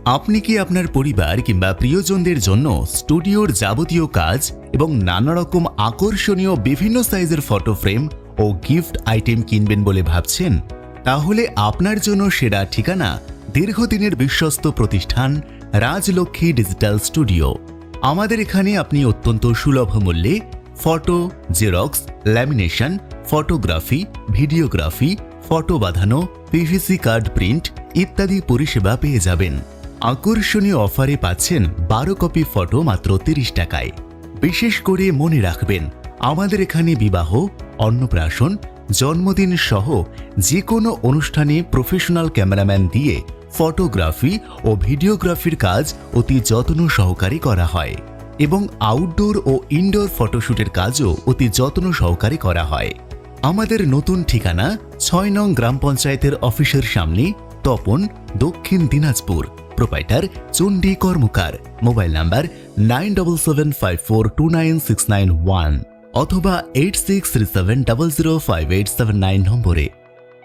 আপনি কি আপনার পরিবার কিংবা প্রিয়জনদের জন্য স্টুডিওর যাবতীয় কাজ এবং নানা রকম আকর্ষণীয় বিভিন্ন সাইজের ফটো ফ্রেম ও গিফট আইটেম কিনবেন বলে ভাবছেন? তাহলে আপনার জন্য সেরা ঠিকানা দীর্ঘদিনের বিশ্বস্ত প্রতিষ্ঠান রাজলক্ষ্মী ডিজিটাল স্টুডিও। আমাদের এখানে আপনি অত্যন্ত সুলভ মূল্যে photo, xerox, lamination, photography, videography, photo বাঁধানো, পিভিসি কার্ড প্রিন্ট ইত্যাদি পরিষেবা পেয়ে যাবেন। আকর্ষণীয় অফারে পাচ্ছেন 12 কপি ফটো মাত্র 30 টাকায়। বিশেষ করে মনে রাখবেন, আমাদের এখানে বিবাহ, অন্নপ্রাশন, জন্মদিন সহ যে কোনো অনুষ্ঠানে প্রফেশনাল ক্যামেরাম্যান দিয়ে ফটোগ্রাফি ও ভিডিওগ্রাফির কাজ অতি যত্ন সহকারে করা হয় এবং আউটডোর ও ইনডোর ফটোশুটের কাজও অতি যত্ন সহকারে করা হয়। আমাদের নতুন ঠিকানা 6 নং গ্রাম পঞ্চায়েতের অফিসের সামনে, তপন, দক্ষিণ দিনাজপুর। প্রোপাইটার চণ্ডী কর্মকার। মোবাইল নাম্বার 9775429691 অথবা 8637005879 নম্বরে।